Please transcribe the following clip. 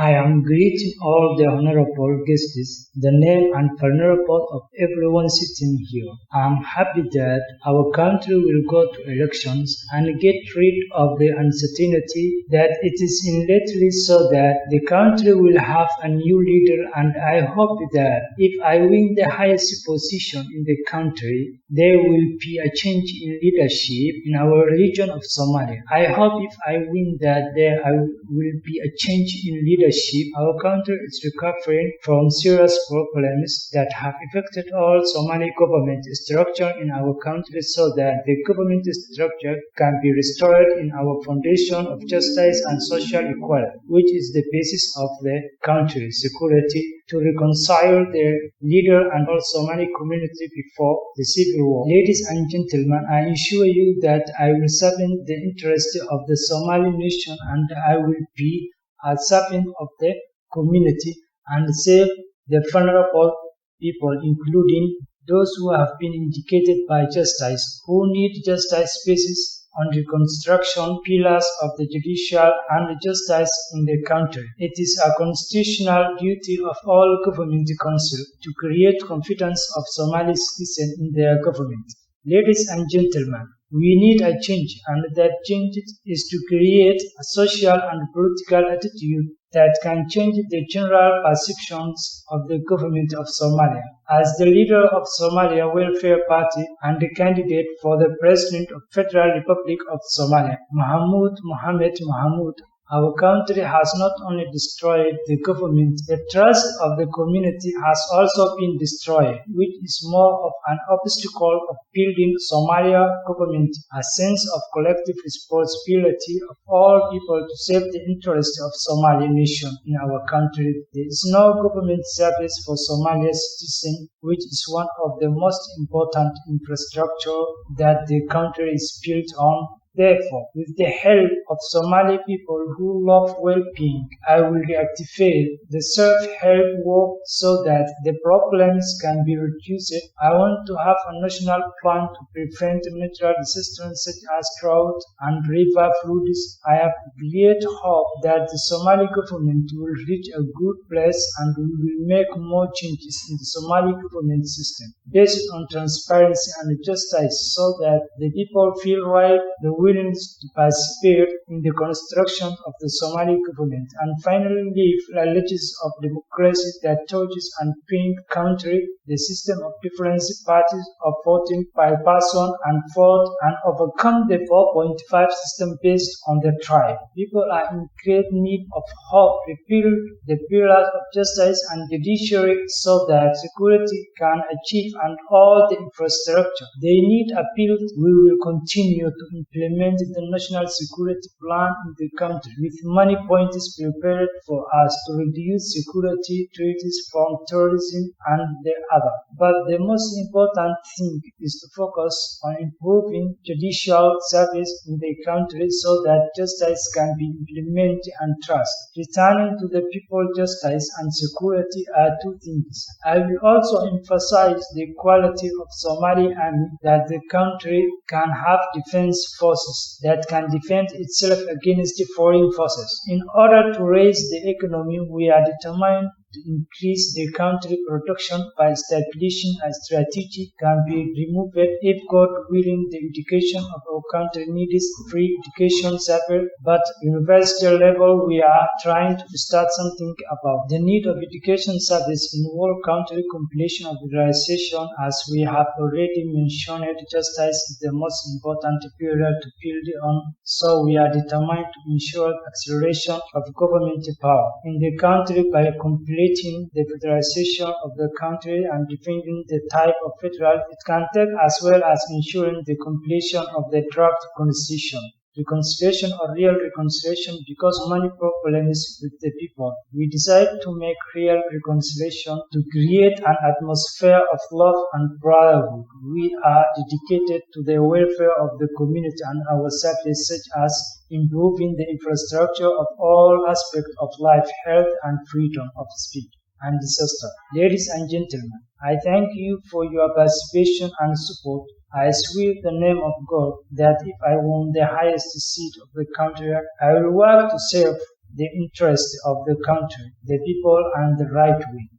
I am greeting all the honorable guests, the name and vulnerable of everyone sitting here. I am happy that our country will go to elections and get rid of the uncertainty that it is in lately so that the country will have a new leader, and I hope that if I win the highest position in the country, there will be a change in leadership in our region of Somalia. I hope if I win that there will be a change in leadership. Our country is recovering from serious problems that have affected all Somali government structure in our country so that the government structure can be restored in our foundation of justice and social equality, which is the basis of the country's security, to reconcile the leader and all Somali community before the civil war. Ladies and gentlemen, I assure you that I will serve the interest of the Somali nation, and I will be a servant of the community and save the vulnerable people, including those who have been indicated by justice, who need justice spaces on reconstruction pillars of the judicial and justice in the country. It is a constitutional duty of all government council to create confidence of Somali citizens in their government. Ladies and gentlemen, we need a change, and that change is to create a social and political attitude that can change the general perceptions of the government of Somalia. As the leader of Somali Welfer Party and the candidate for the President of Federal Republic of Somalia, Mohamud Mohamed, our country has not only destroyed the government, the trust of the community has also been destroyed, which is more of an obstacle of building Somalia government, a sense of collective responsibility of all people to save the interests of Somali nation in our country. There is no government service for Somali citizens, which is one of the most important infrastructure that the country is built on. Therefore, with the help of Somali people who love well-being, I will reactivate the self-help work so that the problems can be reduced. I want to have a national plan to prevent natural disasters such as drought and river floods. I have great hope that the Somali government will reach a good place and we will make more changes in the Somali government system based on transparency and justice so that the people feel right, the willingness to participate in the construction of the Somali government, and finally live a legacy of democracy that touches and brings country the system of different parties of voting by person and vote and overcome the 4.5 system based on the tribe. People are in great need of hope, rebuild the pillars of justice and judiciary so that security can achieve and all the infrastructure they need are built. We will continue to implement the national security plan in the country with many points prepared for us to reduce security threats from terrorism and the other. But the most important thing is to focus on improving judicial service in the country so that justice can be implemented and trust. Returning to the people justice and security are two things. I will also emphasize the quality of Somali army, that the country can have defense forces that can defend itself against foreign forces. In order to raise the economy, we are determined to increase the country production by establishing a strategy can be removed if God willing the education of our country needs free education service, but university level we are trying to start something about the need of education service in whole country completion of realization. As we have already mentioned, justice is the most important pillar to build on, so we are determined to ensure acceleration of government power in the country by completing the federalization of the country and defining the type of federal it can take, as well as ensuring the completion of the draft constitution. Reconciliation or real reconciliation, because many problems with the people. We decide to make real reconciliation to create an atmosphere of love and brotherhood. We are dedicated to the welfare of the community and our services such as improving the infrastructure of all aspects of life, health and freedom of speech and disaster. Ladies and gentlemen, I thank you for your participation and support. I swear the name of God that if I won the highest seat of the country, I will work to serve the interests of the country, the people, and the right way.